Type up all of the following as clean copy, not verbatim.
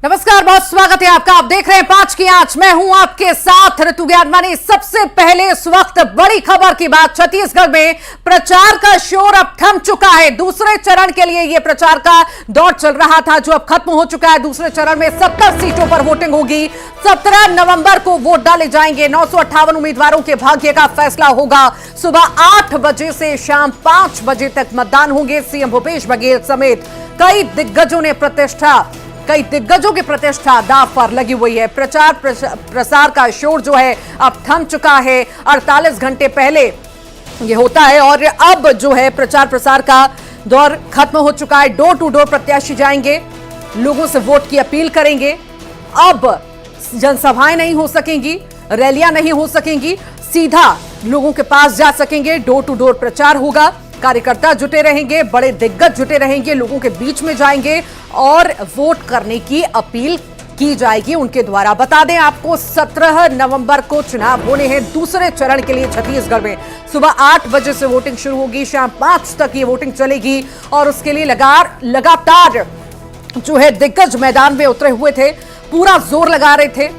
नमस्कार, बहुत स्वागत है आपका। आप देख रहे हैं 5 की आंच। मैं हूं आपके साथ ऋतु ज्ञानवानी। सबसे पहले इस वक्त बड़ी खबर की बात, छत्तीसगढ़ में प्रचार का शोर अब थम चुका है। दूसरे चरण के लिए यह प्रचार का दौर चल रहा था, जो अब खत्म हो चुका है। दूसरे चरण में 70 सीटों पर वोटिंग होगी। 17 नवंबर को वोट डाले जाएंगे। 958 उम्मीदवारों के भाग्य का फैसला होगा। सुबह 8 बजे से शाम 5 बजे तक मतदान होंगे। सीएम भूपेश बघेल समेत कई दिग्गजों की प्रतिष्ठा दांव पर लगी हुई है। प्रचार प्रसार का शोर जो है अब थम चुका है। 48 घंटे पहले ये होता है और अब जो है प्रचार प्रसार का दौर खत्म हो चुका है। डोर टू डोर प्रत्याशी जाएंगे, लोगों से वोट की अपील करेंगे। अब जनसभाएं नहीं हो सकेंगी, रैलियां नहीं हो सकेंगी, सीधा लोगों के पास जा सकेंगे। डोर टू डोर प्रचार होगा, कार्यकर्ता जुटे रहेंगे, बड़े दिग्गज जुटे रहेंगे, लोगों के बीच में जाएंगे और वोट करने की अपील की जाएगी उनके द्वारा। बता दें आपको, 17 नवंबर को चुनाव होने हैं दूसरे चरण के लिए छत्तीसगढ़ में। सुबह 8 बजे से वोटिंग शुरू होगी, शाम 5 तक ये वोटिंग चलेगी और उसके लिए लगातार जो है दिग्गज मैदान में उतरे हुए थे, पूरा जोर लगा रहे थे।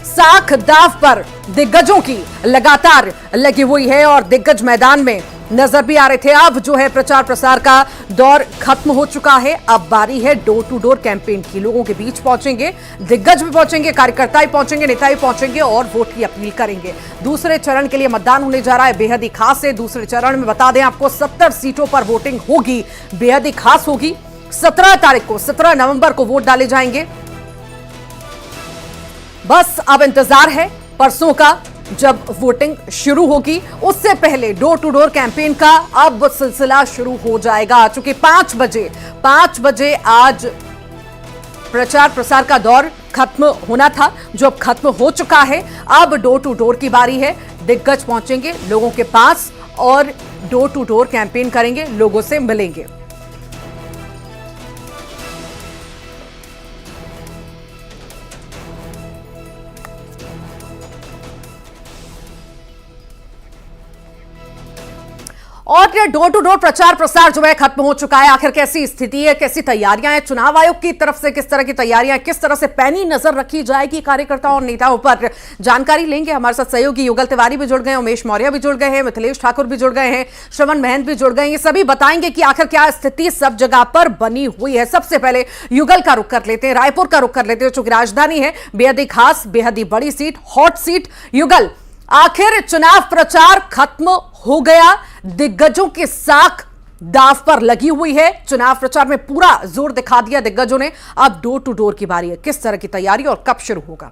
साख दाव पर दिग्गजों की लगातार लगी हुई है और दिग्गज मैदान में नजर भी आ रहे थे। अब जो है प्रचार प्रसार का दौर खत्म हो चुका है। अब बारी है डोर टू डोर कैंपेन की। लोगों के बीच पहुंचेंगे, दिग्गज भी पहुंचेंगे, कार्यकर्ता भी पहुंचेंगे, नेता भी पहुंचेंगे और वोट की अपील करेंगे। दूसरे चरण के लिए मतदान होने जा रहा है, बेहद ही खास है। दूसरे चरण में बता दें आपको 70 सीटों पर वोटिंग होगी, बेहद ही खास होगी। 17 तारीख को, 17 नवंबर को वोट डाले जाएंगे। बस अब इंतजार है परसों का, जब वोटिंग शुरू होगी। उससे पहले डोर टू डोर कैंपेन का अब सिलसिला शुरू हो जाएगा। चूंकि 5 बजे आज प्रचार प्रसार का दौर खत्म होना था, जो अब खत्म हो चुका है। अब डोर टू डोर की बारी है। दिग्गज पहुंचेंगे लोगों के पास और डोर टू डोर कैंपेन करेंगे, लोगों से मिलेंगे। और डोर टू डोर प्रचार प्रसार जो है खत्म हो चुका है। आखिर कैसी स्थिति है, कैसी तैयारियां हैं चुनाव आयोग की तरफ से, किस तरह की तैयारियां, किस तरह से पैनी नजर रखी जाएगी कार्यकर्ताओं और नेताओं पर, जानकारी लेंगे। हमारे साथ सहयोगी युगल तिवारी भी जुड़ गए हैं, उमेश मौर्य भी जुड़ गए हैं, मिथिलेश ठाकुर भी जुड़ गए हैं, श्रवण महंत भी जुड़ गए हैं। ये सभी बताएंगे कि आखिर क्या स्थिति सब जगह पर बनी हुई है। सबसे पहले युगल का रुख कर लेते हैं, रायपुर का रुख कर लेते हैं, चूंकि राजधानी है, बेहद ही खास, बेहद ही बड़ी सीट, हॉट सीट। युगल, आखिर चुनाव प्रचार खत्म हो गया, दिग्गजों की साख दांव पर लगी हुई है। चुनाव प्रचार में पूरा जोर दिखा दिया दिग्गजों ने। अब डोर टू डोर की बारी है। किस तरह की तैयारी और कब शुरू होगा?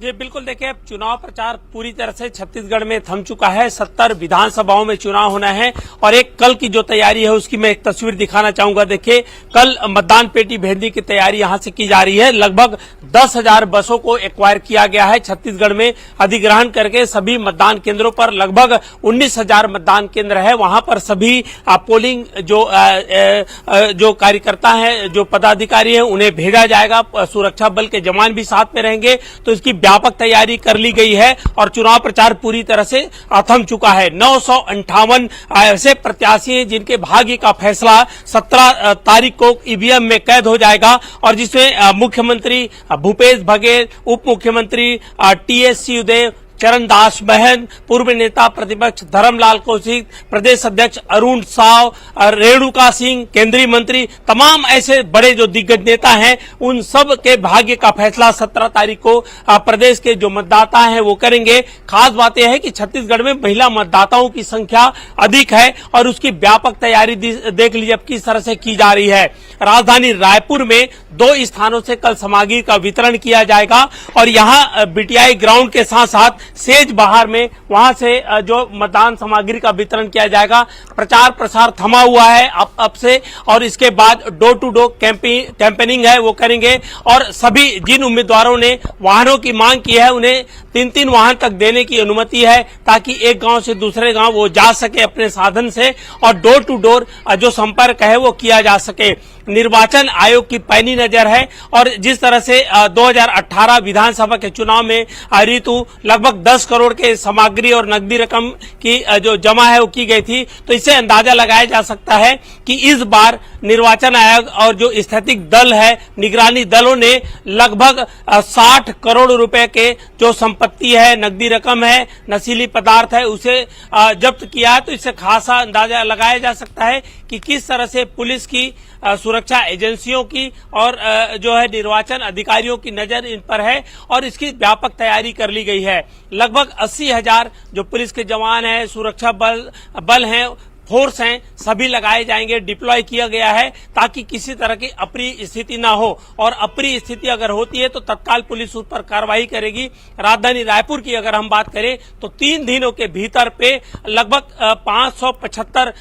जी बिल्कुल, देखिए अब चुनाव प्रचार पूरी तरह से छत्तीसगढ़ में थम चुका है। 70 विधानसभाओं में चुनाव होना है और एक कल की जो तैयारी है उसकी मैं एक तस्वीर दिखाना चाहूंगा। देखिए, कल मतदान पेटी भेजने की तैयारी यहां से की जा रही है। लगभग 10,000 बसों को एक्वायर किया गया है छत्तीसगढ़ में, अधिग्रहण करके सभी मतदान केंद्रों पर। लगभग 19,000 मतदान केंद्र है, वहां पर सभी पोलिंग जो कार्यकर्ता हैं, जो पदाधिकारी हैं, उन्हें भेजा जाएगा। सुरक्षा बल के जवान भी साथ में रहेंगे, तो इसकी व्यापक तैयारी कर ली गई है और चुनाव प्रचार पूरी तरह से थम चुका है। 958 ऐसे प्रत्याशी हैं जिनके भाग्य का फैसला 17 तारीख को ईवीएम में कैद हो जाएगा और जिसमें मुख्यमंत्री भूपेश बघेल, उप मुख्यमंत्री टीएस सिंहदेव, चरणदास महंत, पूर्व नेता प्रतिपक्ष धर्मलाल कौशिक, प्रदेश अध्यक्ष अरुण साव, रेणुका सिंह, केंद्रीय मंत्री, तमाम ऐसे बड़े जो दिग्गज नेता हैं, उन सब के भाग्य का फैसला 17 तारीख को प्रदेश के जो मतदाता हैं वो करेंगे। खास बात यह है कि छत्तीसगढ़ में महिला मतदाताओं की संख्या अधिक है और उसकी व्यापक तैयारी देख लीजिए अब किस तरह से की जा रही है। राजधानी रायपुर में 2 स्थानों से कल सामग्री का वितरण किया जाएगा और यहाँ बीटीआई ग्राउंड के साथ साथ सेज बाहर में वहां से जो मतदान सामग्री का वितरण किया जाएगा। प्रचार प्रसार थमा हुआ है अब से और इसके बाद डोर टू डोर कैंपेनिंग है वो करेंगे और सभी जिन उम्मीदवारों ने वाहनों की मांग की है उन्हें 3-3 वाहन तक देने की अनुमति है, ताकि एक गांव से दूसरे गांव वो जा सके अपने साधन से और डोर टू डोर जो संपर्क है वो किया जा सके। निर्वाचन आयोग की पैनी नजर है। और जिस तरह से 2018 विधानसभा के चुनाव में ऋतु लगभग 10 करोड़ के सामग्री और नकदी रकम की जो जमा है वो की गई थी, तो इससे अंदाजा लगाया जा सकता है कि इस बार निर्वाचन आयोग और जो स्थैतिक दल है, निगरानी दलों ने लगभग 60 करोड़ रुपए के जो संपत्ति है, नकदी रकम है, नशीली पदार्थ है, उसे जब्त किया है। तो इससे खासा अंदाजा लगाया जा सकता है कि किस तरह से पुलिस की, सुरक्षा एजेंसियों की और जो है निर्वाचन अधिकारियों की नजर इन पर है और इसकी व्यापक तैयारी कर ली गई है। लगभग 80,000 जो पुलिस के जवान हैं, सुरक्षा बल हैं, फोर्स हैं, सभी लगाए जाएंगे, डिप्लॉय किया गया है ताकि किसी तरह की अप्रिय स्थिति ना हो। और अप्रिय स्थिति अगर होती है तो तत्काल पुलिस उस पर कार्रवाई करेगी। राजधानी रायपुर की अगर हम बात करें तो 3 दिनों के भीतर पे लगभग 575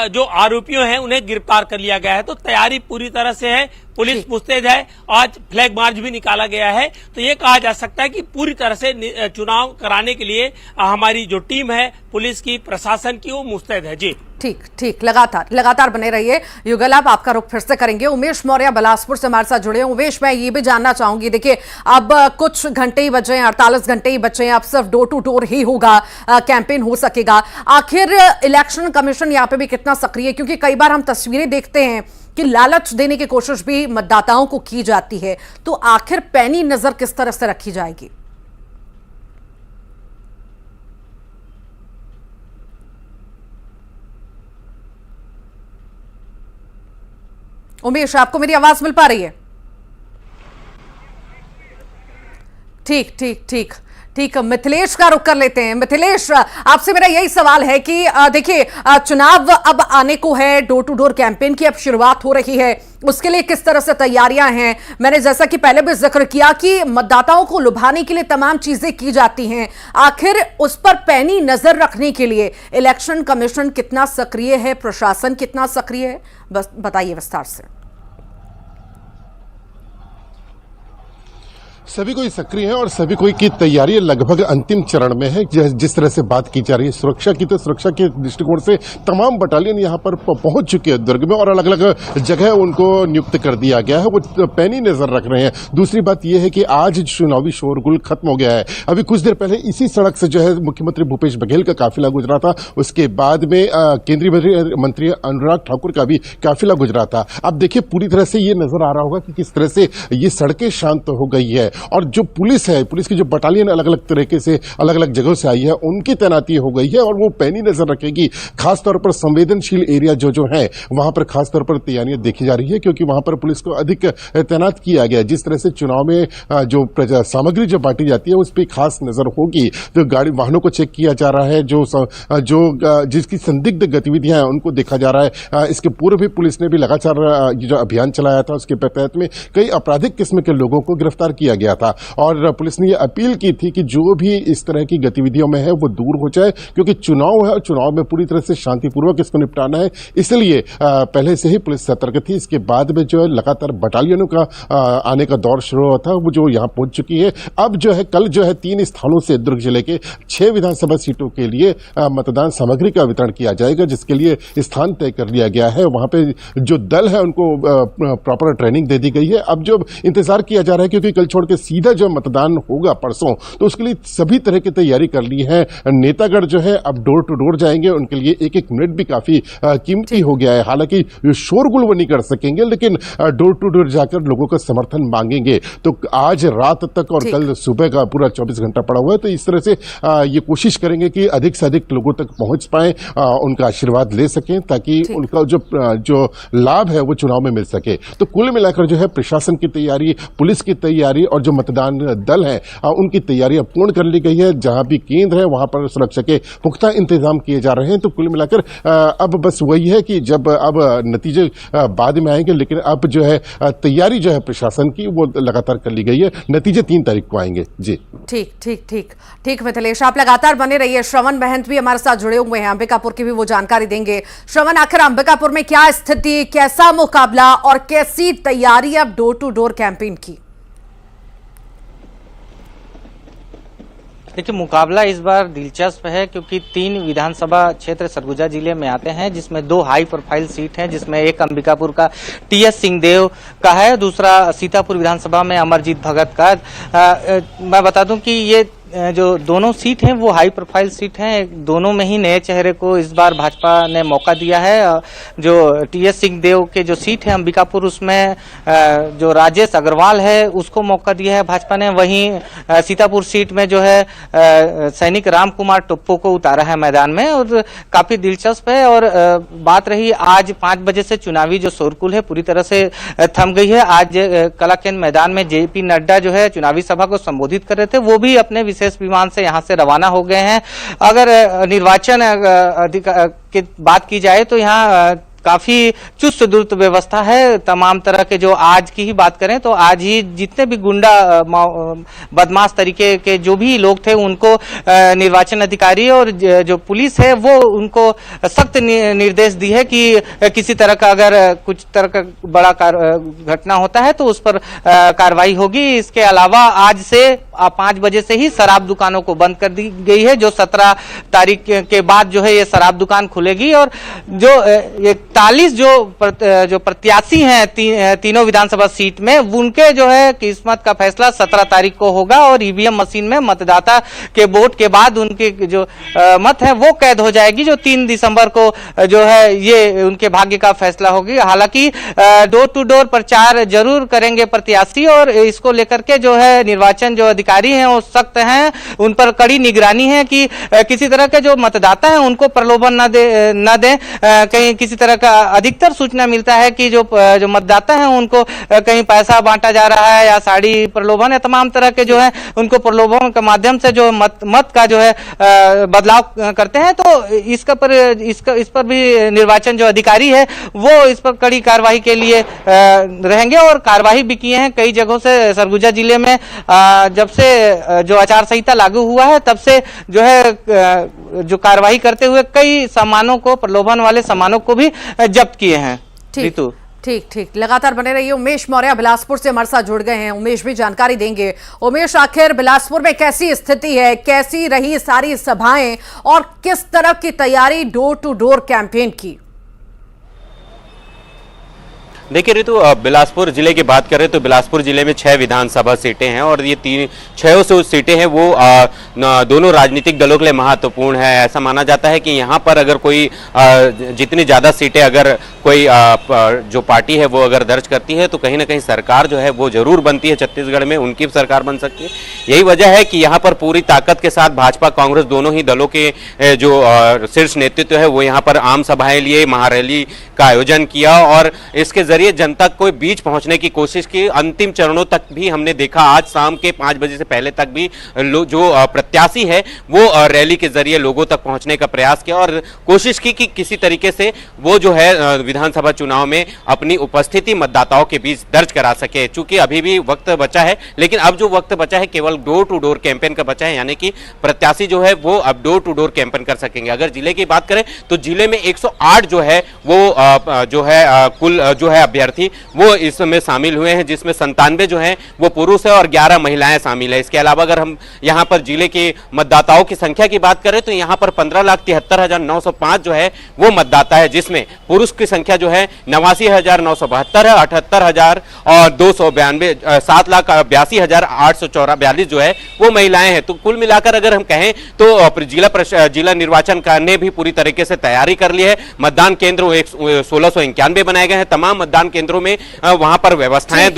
जो आरोपियों हैं उन्हें गिरफ्तार कर लिया गया है। तो तैयारी पूरी तरह से है, पुलिस मुस्तैद है। आज फ्लैग मार्च भी निकाला गया है। तो ये कहा जा सकता है कि पूरी तरह से चुनाव कराने के लिए हमारी जो टीम है पुलिस की, प्रशासन की, वो मुस्तैद है। जी ठीक ठीक, लगातार बने रहिए। युगल, आपका रुख फिर से करेंगे। उमेश मौर्य बिलासपुर से हमारे साथ जुड़े हैं। उमेश, मैं ये भी जानना चाहूंगी, देखिए अब कुछ घंटे ही बचे हैं, 48 घंटे ही बचे हैं, अब सिर्फ डोर टू डोर ही होगा, कैंपेन हो सकेगा। आखिर इलेक्शन कमीशन यहाँ पे भी कितना सक्रिय है? क्योंकि कई बार हम तस्वीरें देखते हैं कि लालच देने की कोशिश भी मतदाताओं को की जाती है, तो आखिर पैनी नजर किस तरह से रखी जाएगी? उमेश, आपको मेरी आवाज मिल पा रही है? ठीक ठीक ठीक ठीक, मिथिलेश का रुख कर लेते हैं। मिथिलेश, आपसे मेरा यही सवाल है कि देखिए चुनाव अब आने को है, डोर टू डोर कैंपेन की अब शुरुआत हो रही है, उसके लिए किस तरह से तैयारियां हैं? मैंने जैसा कि पहले भी जिक्र किया कि मतदाताओं को लुभाने के लिए तमाम चीजें की जाती हैं, आखिर उस पर पैनी नजर रखने के लिए इलेक्शन कमीशन कितना सक्रिय है, प्रशासन कितना सक्रिय है? बस बताइए विस्तार से। सभी कोई सक्रिय है और सभी कोई की तैयारी लगभग अंतिम चरण में है। जिस तरह से बात की जा रही है सुरक्षा की, तो सुरक्षा के दृष्टिकोण से तमाम बटालियन यहां पर पहुंच चुके हैं दुर्ग में और अलग अलग जगह उनको नियुक्त कर दिया गया है, वो पैनी नजर रख रहे हैं। दूसरी बात यह है कि आज चुनावी शोरगुल खत्म हो गया है। अभी कुछ देर पहले इसी सड़क से जो है मुख्यमंत्री भूपेश बघेल का काफिला गुजरा था, उसके बाद में केंद्रीय मंत्री अनुराग ठाकुर का भी काफिला गुजरा था। अब देखिए पूरी तरह से ये नजर आ रहा होगा कि किस तरह से ये सड़कें शांत हो गई है और जो पुलिस है, पुलिस की जो बटालियन अलग अलग तरीके से अलग अलग जगहों से आई है, उनकी तैनाती हो गई है और वो पैनी नजर रखेगी। खासतौर पर संवेदनशील एरिया जो है वहां पर खासतौर पर तैयारियां देखी जा रही है, क्योंकि वहां पर पुलिस को अधिक तैनात किया गया। जिस तरह से चुनाव में जो सामग्री जो बांटी जाती है उस पर खास नजर होगी, तो गाड़ी वाहनों को चेक किया जा रहा है, जो जिसकी संदिग्ध गतिविधियां हैं उनको देखा जा रहा है। इसके पूर्व भी पुलिस ने भी लगातार जो अभियान चलाया था, उसके तहत में कई आपराधिक किस्म के लोगों को गिरफ्तार किया गया था और पुलिस ने यह अपील की थी कि जो भी इस तरह की गतिविधियों में है वो दूर हो जाए, क्योंकि चुनाव है और चुनाव में पूरी तरह से शांतिपूर्वक इसको निपटाना है। इसलिए पहले से ही पुलिस सतर्क थी। इसके बाद में जो है लगातार बटालियनों का आने का दौर शुरू हुआ था, वो जो यहां पहुंच चुकी है। अब जो है कल जो है 3 स्थानों से दुर्ग जिले के 6 विधानसभा सीटों के लिए मतदान सामग्री का वितरण किया जाएगा, जिसके लिए स्थान तय कर लिया गया है। वहां पे जो दल है उनको प्रॉपर ट्रेनिंग दे दी गई है। अब जो इंतजार किया जा रहा है, क्योंकि कल छोड़ के सीधा जो मतदान होगा परसों, तो उसके लिए सभी तरह की तैयारी कर ली है। नेतागढ़ जो है अब डोर टू डोर जाएंगे, उनके लिए एक एक मिनट भी काफी कीमती हो गया है। हालांकि शोरगुल वो नहीं कर सकेंगे, लेकिन डोर टू डोर जाकर लोगों का समर्थन मांगेंगे। तो आज रात तक और कल सुबह का पूरा 24 घंटा पड़ा हुआ है, तो इस तरह से ये कोशिश करेंगे कि अधिक से अधिक लोगों तक पहुंच पाए, उनका आशीर्वाद ले सकें, ताकि उनका जो लाभ है वो चुनाव में मिल सके। तो कुल मिलाकर जो है प्रशासन की तैयारी, पुलिस की तैयारी और जो मतदान दल है उनकी तैयारियां पूर्ण कर ली गई है। जहां भी केंद्र है वहां पर सुरक्षा के पुख्ता इंतजाम किए जा रहे हैं। तो कुल मिलाकर अब बस वही है कि जब अब नतीजे बाद में आएंगे, लेकिन अब जो है तैयारी जो है प्रशासन की वो लगातार कर ली गई है। नतीजे 3 तारीख को आएंगे। जी ठीक ठीक ठीक ठीक मिथिलेश, आप लगातार बने रहिए। श्रवण महंत भी हमारे साथ जुड़े हुए हैं, अंबिकापुर की भी वो जानकारी देंगे। श्रवण, आखिर अंबिकापुर में क्या स्थिति, कैसा मुकाबला और कैसी तैयारी अब डोर टू डोर कैंपेन की? देखिए, मुकाबला इस बार दिलचस्प है क्योंकि 3 विधानसभा क्षेत्र सरगुजा जिले में आते हैं, जिसमें 2 हाई प्रोफाइल सीट हैं, जिसमें एक अंबिकापुर का टीएस सिंहदेव का है, दूसरा सीतापुर विधानसभा में अमरजीत भगत का। मैं बता दूं कि ये जो दोनों सीट हैं वो हाई प्रोफाइल सीट हैं। दोनों में ही नए चेहरे को इस बार भाजपा ने मौका दिया है। जो टीएस सिंहदेव के जो सीट है अंबिकापुर, उसमें जो राजेश अग्रवाल है उसको मौका दिया है भाजपा ने। वहीं सीतापुर सीट में जो है सैनिक राम कुमार टोप्पो को उतारा है मैदान में, और काफी दिलचस्प है। और बात रही आज 5 बजे से चुनावी जो शोरगुल है पूरी तरह से थम गई है। आज कला केंद्र मैदान में जेपी नड्डा जो है चुनावी सभा को संबोधित कर रहे थे, वो भी अपने विशेष विमान से यहां से रवाना हो गए हैं। अगर निर्वाचन की बात की जाए तो यहाँ काफी चुस्त दुरुस्त व्यवस्था है। तमाम तरह के जो आज की ही बात करें तो आज ही जितने भी गुंडा बदमाश तरीके के जो भी लोग थे उनको निर्वाचन अधिकारी और जो पुलिस है वो उनको सख्त निर्देश दी है कि किसी तरह का अगर कुछ तरह का बड़ा घटना होता है तो उस पर कार्रवाई होगी। इसके अलावा आज से 5 बजे से ही शराब दुकानों को बंद कर दी गई है। जो 17 तारीख के बाद जो है ये शराब दुकान खुलेगी। और जो 41 जो प्रत्याशी हैं तीनों विधानसभा सीट में, उनके जो है किस्मत का फैसला 17 तारीख को होगा। और ईवीएम मशीन में मतदाता के वोट के बाद उनके जो मत है वो कैद हो जाएगी, जो 3 दिसंबर को जो है ये उनके भाग्य का फैसला होगी। हालांकि डोर टू डोर प्रचार जरूर करेंगे प्रत्याशी, और इसको लेकर के जो है निर्वाचन जो अधिकारी हैं वो सख्त हैं, उन पर कड़ी निगरानी है कि किसी तरह के जो मतदाता हैं उनको प्रलोभन न दें। कहीं किसी तरह का अधिकतर सूचना मिलता है कि जो मतदाता हैं उनको कहीं पैसा बांटा जा रहा है या साड़ी प्रलोभन या तमाम तरह के जो है उनको प्रलोभन के माध्यम से जो मत का जो है बदलाव करते हैं। तो इस पर भी निर्वाचन जो अधिकारी है वो इस पर कड़ी कार्रवाई के लिए रहेंगे, और कार्रवाई भी किए हैं कई जगहों से। सरगुजा जिले में जब से जो आचार संहिता लागू हुआ है तब से जो है जो कार्रवाई करते हुए कई सामानों को, प्रलोभन वाले सामानों को भी जब्त किए हैं। ठीक ठीक लगातार बने रहिए। उमेश मौर्य बिलासपुर से हमारे साथ जुड़ गए हैं। उमेश भी जानकारी देंगे। उमेश, आखिर बिलासपुर में कैसी स्थिति है, कैसी रही सारी सभाएं और किस तरह की तैयारी डोर टू डोर कैंपेन की? देखिए ऋतु, बिलासपुर जिले की बात करें तो बिलासपुर जिले में 6 विधानसभा सीटें हैं, और ये 600 सीटें हैं वो दोनों राजनीतिक दलों के लिए महत्वपूर्ण है। ऐसा माना जाता है कि यहाँ पर अगर कोई जितनी ज़्यादा सीटें अगर कोई जो पार्टी है वो अगर दर्ज करती है तो कहीं ना कहीं सरकार जो है वो जरूर बनती है। छत्तीसगढ़ में उनकी सरकार बन सकती है। यही वजह है कि यहाँ पर पूरी ताकत के साथ भाजपा कांग्रेस दोनों ही दलों के जो शीर्ष नेतृत्व है वो यहाँ पर आम सभाएं लिए, महारैली का आयोजन किया, और इसके जरिए जनता को बीच पहुंचने की कोशिश की। अंतिम चरणों तक भी हमने देखा, आज शाम के 5 बजे से पहले तक भी जो प्रत्याशी है वो रैली के जरिए लोगों तक पहुंचने का प्रयास किया और कोशिश की कि किसी तरीके से वो जो है विधानसभा चुनाव में अपनी उपस्थिति मतदाताओं के बीच दर्ज करा सके। चूंकि अभी भी वक्त बचा है, लेकिन अब जो वक्त बचा है केवल डोर टू डोर कैंपेन का बचा है, यानी कि प्रत्याशी जो है वो अब डोर टू डोर कैंपेन कर सकेंगे। अगर जिले की बात करें तो जिले में 108 जो है वो जो है कुल जो है अभ्यर्थी वो इसमें शामिल हुए हैं, जिसमें 97 जो है वो पुरुष है और 11 महिलाएं शामिल है। इसके अलावा अगर हम यहाँ पर जिले के मतदाताओं की संख्या की बात करें तो यहाँ पर 15,73,905 जो है वो मतदाता है, जिसमें पुरुष की संख्या जो है 89,972 है, 78,000 और 292 7,82,842 जो है वो महिलाएं हैं। तो कुल मिलाकर अगर हम कहें तो जिला निर्वाचन ने भी पूरी तरीके से तैयारी कर ली है। मतदान केंद्र 1691 बनाए गए हैं। तमाम मतदान केंद्रों में वहां पर व्यवस्थाएं